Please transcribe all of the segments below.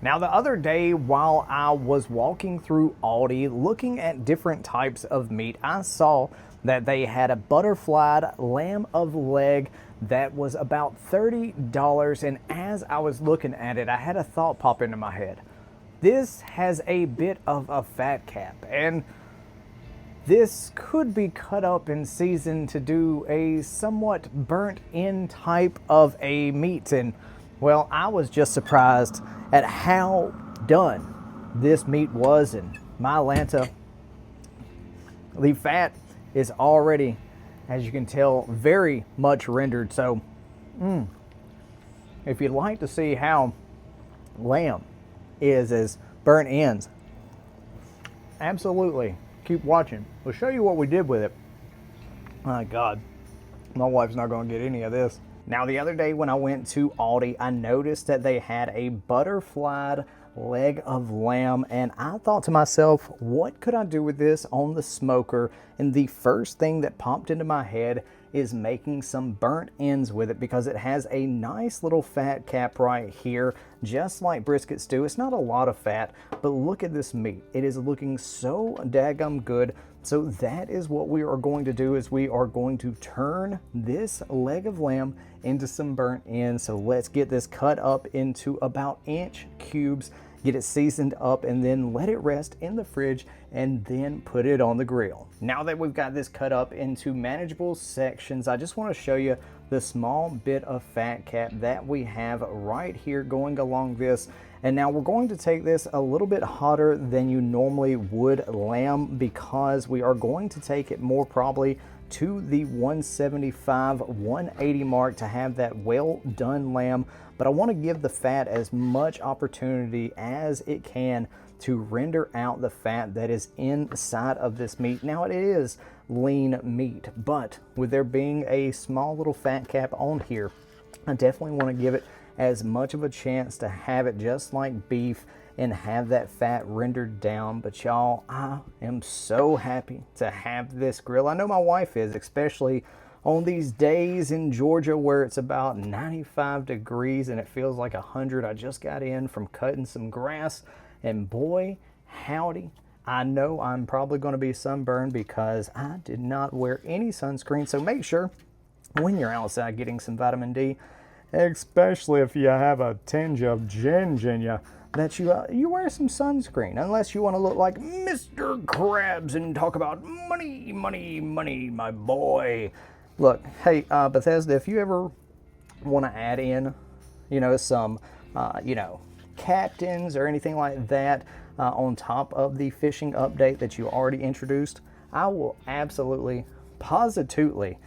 Now, the other day while I was walking through Aldi looking at different types of meat, I saw that they had a butterflied lamb of leg that was about $30. And as I was looking at it, I had a thought pop into my head. This has a bit of a fat cap, and this could be cut up and seasoned to do a somewhat burnt in type of a meat. And well, I was just surprised at how done this meat was. In my Atlanta, the fat is already, as you can tell, very much rendered. So if you'd like to see how lamb is as burnt ends, absolutely keep watching. We'll show you what we did with it. My God, my wife's not going to get any of this. Now, the other day when I went to Aldi, I noticed that they had a butterflied leg of lamb, and I thought to myself, what could I do with this on the smoker? And the first thing that popped into my head is making some burnt ends with it, because it has a nice little fat cap right here, just like briskets do. It's not a lot of fat, but look at this meat. It is looking so daggum good. So that is what we are going to do, is we are going to turn this leg of lamb into some burnt ends. So let's get this cut up into about inch cubes, get it seasoned up, and then let it rest in the fridge and then put it on the grill. Now that we've got this cut up into manageable sections, I just want to show you the small bit of fat cap that we have right here going along this. And now we're going to take this a little bit hotter than you normally would lamb, because we are going to take it more probably to the 175, 180 mark to have that well done lamb. But I want to give the fat as much opportunity as it can to render out the fat that is inside of this meat. Now, it is lean meat, but with there being a small little fat cap on here, I definitely want to give it as much of a chance to have it just like beef and have that fat rendered down. But y'all, I am so happy to have this grill. I know my wife is, especially on these days in Georgia where it's about 95 degrees and it feels like 100. I just got in from cutting some grass, and boy, howdy, I know I'm probably going to be sunburned because I did not wear any sunscreen. So make sure when you're outside getting some vitamin D, especially if you have a tinge of ginger in you, that you wear some sunscreen, unless you want to look like Mr. Krabs and talk about money, money, money, my boy. Look, hey, Bethesda, if you ever want to add in, some, captains or anything like that on top of the fishing update that you already introduced, I will absolutely, positively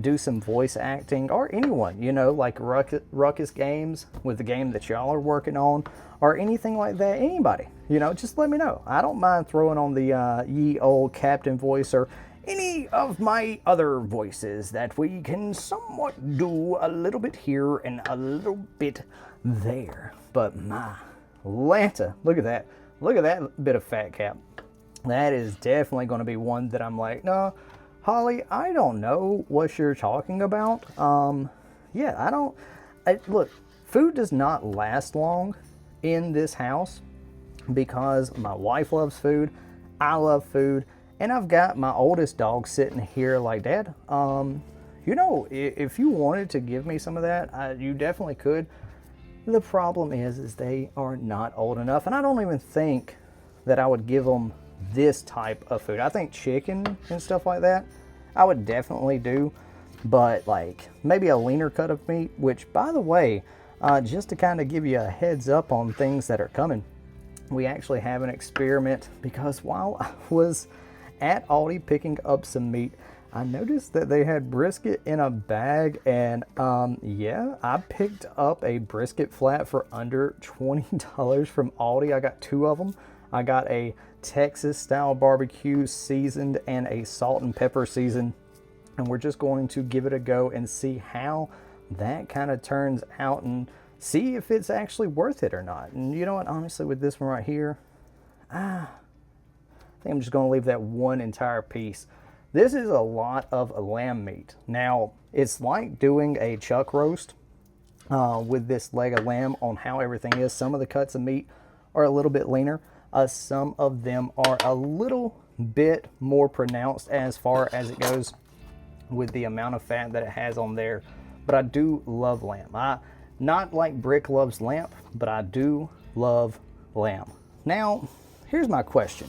do some voice acting, or anyone, like Ruckus Games with the game that y'all are working on, or anything like that. Anybody, just let me know. I don't mind throwing on the ye old captain voice, or any of my other voices that we can somewhat do a little bit here and a little bit there. But my Lanta, look at that. Look at that bit of fat cap. That is definitely going to be one that I'm like, no, Holly, I don't know what you're talking about. Look, food does not last long in this house because my wife loves food, I love food, and I've got my oldest dog sitting here like, Dad, if you wanted to give me some of that, you definitely could. The problem is they are not old enough, and I don't even think that I would give them this type of food. I think chicken and stuff like that I would definitely do, but like maybe a leaner cut of meat, which, by the way, just to kind of give you a heads up on things that are coming, we actually have an experiment, because while I was at Aldi picking up some meat, I noticed that they had brisket in a bag, and I picked up a brisket flat for under $20 from Aldi. I got two of them. I got a Texas style barbecue seasoned and a salt and pepper seasoned, and we're just going to give it a go and see how that kind of turns out and see if it's actually worth it or not. And you know what, honestly, with this one right here, I think I'm just going to leave that one entire piece. This is a lot of lamb meat. Now, it's like doing a chuck roast, with this leg of lamb on how everything is. Some of the cuts of meat are a little bit leaner. Some of them are a little bit more pronounced as far as it goes with the amount of fat that it has on there. But I do love lamb. Not like Brick loves lamb, but I do love lamb. Now, here's my question.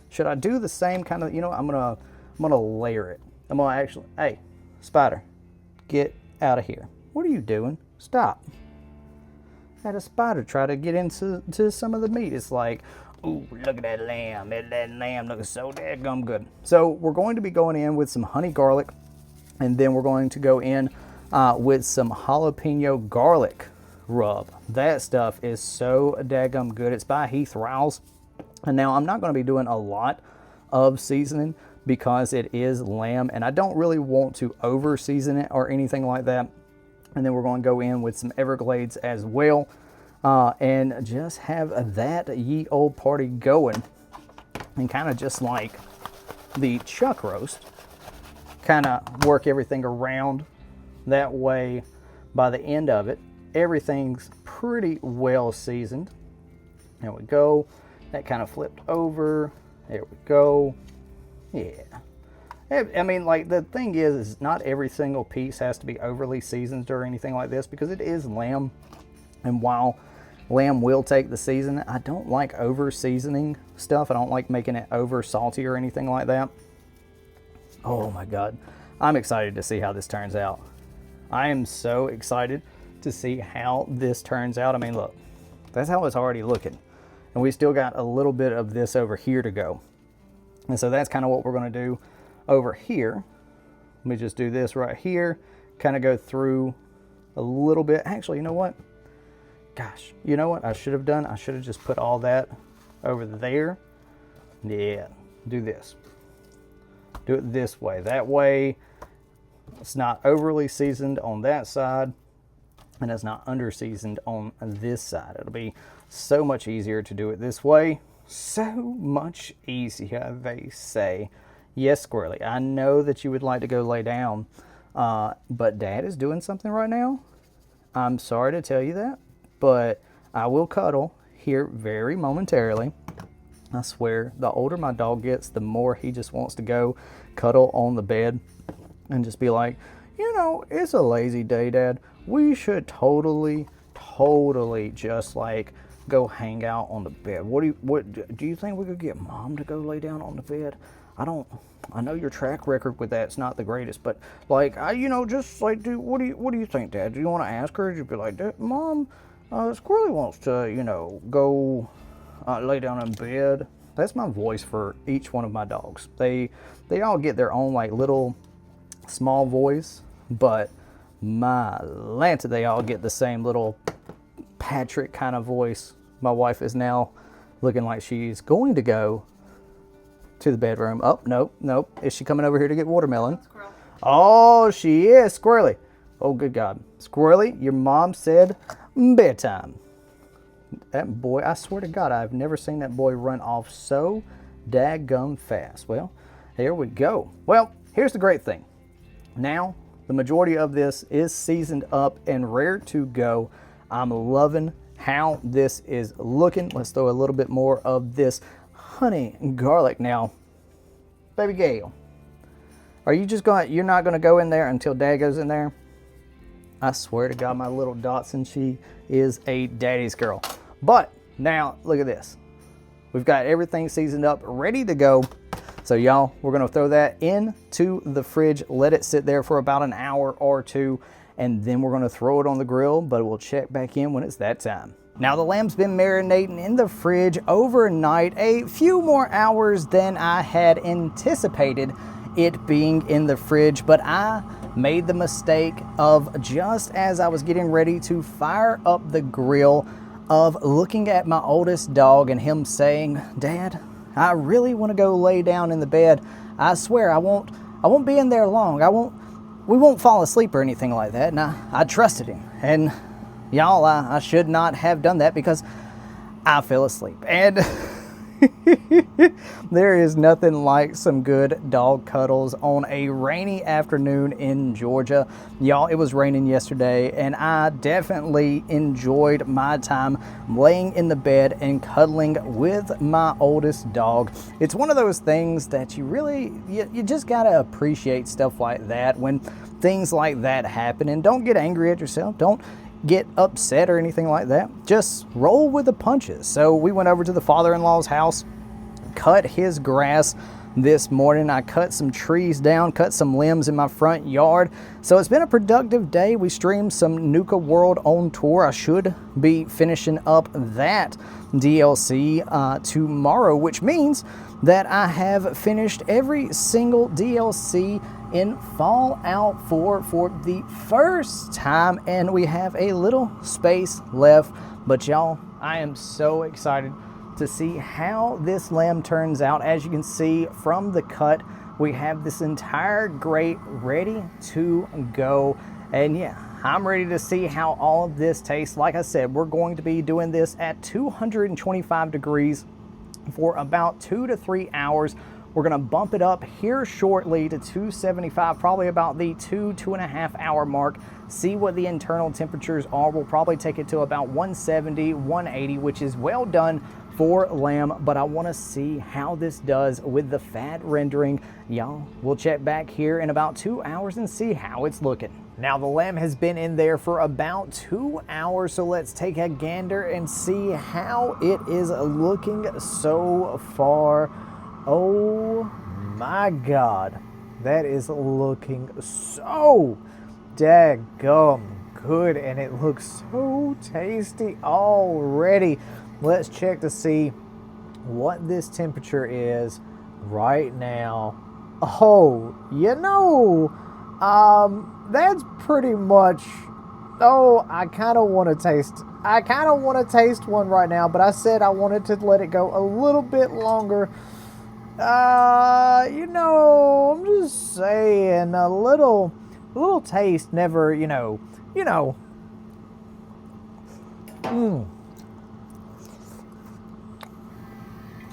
Should I do the same kind of, I'm gonna layer it. I'm gonna actually, hey, Spider, get out of here. What are you doing? Stop. Had a spider try to get into some of the meat. It's like, ooh, look at that lamb. That lamb looking so dadgum good. So we're going to be going in with some honey garlic, and then we're going to go in with some jalapeno garlic rub. That stuff is so dadgum good. It's by Heath Rouse. And now I'm not going to be doing a lot of seasoning because it is lamb, and I don't really want to over season it or anything like that. And then we're going to go in with some Everglades as well, and just have that ye old party going, and kind of just like the chuck roast, kind of work everything around. That way, by the end of it, everything's pretty well seasoned. There we go. That kind of flipped over. There we go. Yeah. I mean, like, the thing is not every single piece has to be overly seasoned or anything like this, because it is lamb. And while lamb will take the seasoning, I don't like over seasoning stuff. I don't like making it over salty or anything like that. Oh my God. I'm excited to see how this turns out. I am so excited to see how this turns out. I mean, look, that's how it's already looking. And we still got a little bit of this over here to go. And so that's kind of what we're going to do over here. Let me just do this right here, kind of go through a little bit. Actually, you know what? Gosh, you know what I should have done? I should have just put all that over there. Yeah, do this. Do it this way. That way, it's not overly seasoned on that side, and it's not under seasoned on this side. It'll be so much easier to do it this way. So much easier, they say. Yes, Squirrely, I know that you would like to go lay down, but Dad is doing something right now. I'm sorry to tell you that, but I will cuddle here very momentarily. I swear, the older my dog gets, the more he just wants to go cuddle on the bed and just be like, it's a lazy day, Dad. We should totally just like go hang out on the bed. What do you think we could get Mom to go lay down on the bed? I know your track record with that's not the greatest, but like, just like, what do you think, Dad? Do you want to ask her? You'd be like, Mom, Squirrely wants to, go lay down in bed. That's my voice for each one of my dogs. They all get their own like little small voice, but my Lanta, they all get the same little Patrick kind of voice. My wife is now looking like she's going to go to the bedroom. Oh, nope. Is she coming over here to get watermelon? Squirrel. Oh, she is. Squirrely. Oh, good God. Squirrely, your mom said bedtime. That boy, I swear to God, I've never seen that boy run off so daggum fast. Well, here we go. Well, here's the great thing. Now, the majority of this is seasoned up and rare to go. I'm loving how this is looking. Let's throw a little bit more of this honey garlic. Now, baby Gail, are you just you're not going to go in there until Dad goes in there? I swear to God, my little Dotson, she is a daddy's girl. But now, look at this. We've got everything seasoned up, ready to go. So y'all, we're going to throw that into the fridge, let it sit there for about an hour or two, and then we're going to throw it on the grill, but we'll check back in when it's that time. Now the lamb's been marinating in the fridge overnight, a few more hours than I had anticipated it being in the fridge, but I made the mistake of, just as I was getting ready to fire up the grill, of looking at my oldest dog and him saying, Dad, I really want to go lay down in the bed. I swear I won't be in there long. We won't fall asleep or anything like that. And I trusted him. And y'all, I should not have done that because I fell asleep. And There is nothing like some good dog cuddles on a rainy afternoon in Georgia. Y'all, it was raining yesterday, and I definitely enjoyed my time laying in the bed and cuddling with my oldest dog. It's one of those things that you just gotta appreciate stuff like that when things like that happen. And don't get angry at yourself. Don't get upset or anything like that. Just roll with the punches. So we went over to the father-in-law's house, cut his grass this morning. I cut some trees down, cut some limbs in my front yard. So it's been a productive day. We streamed some Nuka World on tour. I should be finishing up that DLC tomorrow, which means that I have finished every single DLC in Fallout 4 for the first time, and we have a little space left. But y'all, I am so excited to see how this lamb turns out. As you can see from the cut, we have this entire grate ready to go. And yeah, I'm ready to see how all of this tastes. Like I said, we're going to be doing this at 225 degrees for about 2 to 3 hours. We're gonna bump it up here shortly to 275, probably about the 2.5 hour mark. See what the internal temperatures are. We'll probably take it to about 170, 180, which is well done for lamb, but I wanna see how this does with the fat rendering. Y'all, we'll check back here in about 2 hours and see how it's looking. Now the lamb has been in there for about 2 hours, so let's take a gander and see how it is looking so far. Oh my God, that is looking so daggum good, and it looks so tasty already. Let's check to see what this temperature is right now. Oh, that's pretty much, I kind of want to taste one right now, but I said I wanted to let it go a little bit longer. I'm just saying, a little taste never,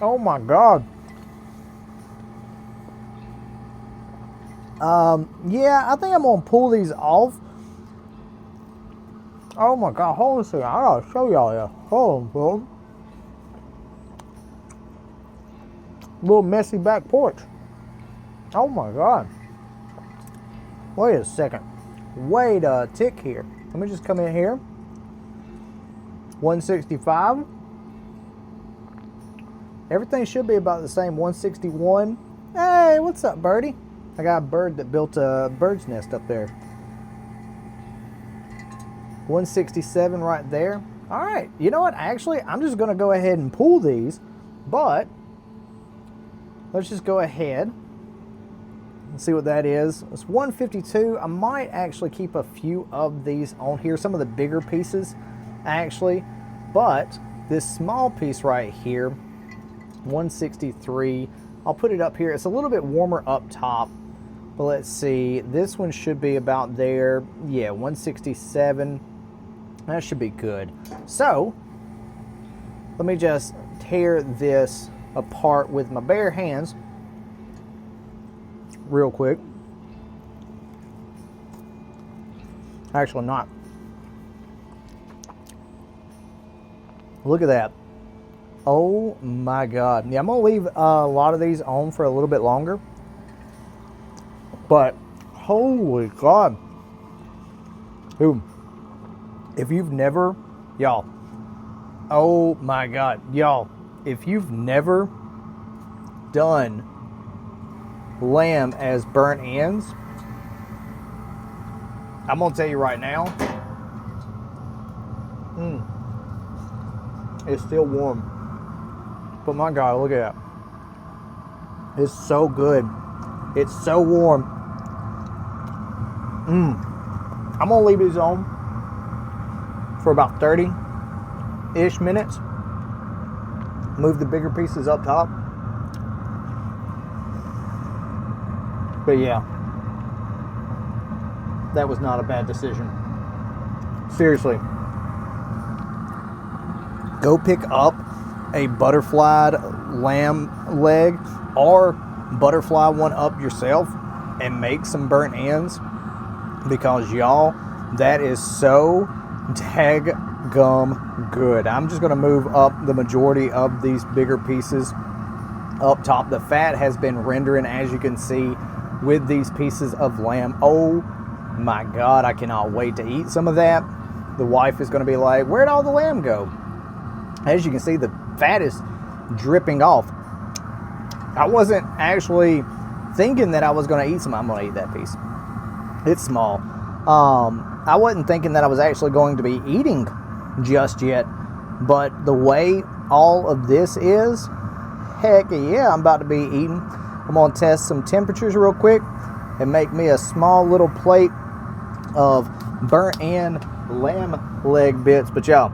Oh my God. Yeah, I think I'm gonna pull these off. Oh my God, hold on a second, I gotta show y'all this. Hold on, bro. Little messy back porch. Oh my God. Wait a second. Wait a tick here. Let me just come in here. 165. Everything should be about the same. 161. Hey, what's up, birdie? I got a bird that built a bird's nest up there. 167 right there. All right. You know what? Actually, I'm just going to go ahead and pull these, but let's just go ahead and see what that is. It's 152. I might actually keep a few of these on here, some of the bigger pieces actually, but this small piece right here, 163, I'll put it up here. It's a little bit warmer up top, but let's see. This one should be about there. Yeah, 167. That should be good. So let me just tear this apart with my bare hands real quick. Actually not. Look at that. Oh my God. Yeah, I'm gonna leave a lot of these on for a little bit longer, but holy God. Dude, if you've never, y'all, oh my God, y'all, if you've never done lamb as burnt ends, I'm gonna tell you right now, it's still warm. But my God, look at that. It's so good. It's so warm. I'm gonna leave these on for about 30-ish minutes. Move the bigger pieces up top. But yeah, that was not a bad decision. Seriously. Go pick up a butterflied lamb leg or butterfly one up yourself and make some burnt ends, because y'all, that is so daggum good. I'm just gonna move up the majority of these bigger pieces up top. The fat has been rendering, as you can see, with these pieces of lamb. Oh my God, I cannot wait to eat some of that. The wife is gonna be like, where'd all the lamb go? As you can see, the fat is dripping off. I wasn't actually thinking that I was gonna eat some. I'm gonna eat that piece. It's small. I wasn't thinking that I was actually going to be eating just yet, but the way all of this is, heck yeah, I'm about to be eating. I'm gonna test some temperatures real quick and make me a small little plate of burnt end lamb leg bits. But y'all,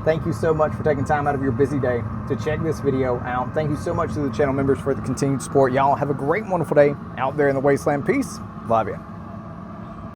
thank you so much for taking time out of your busy day to check this video out. Thank you so much to the channel members for the continued support. Y'all have a great, wonderful day out there in the wasteland. Peace. Love you.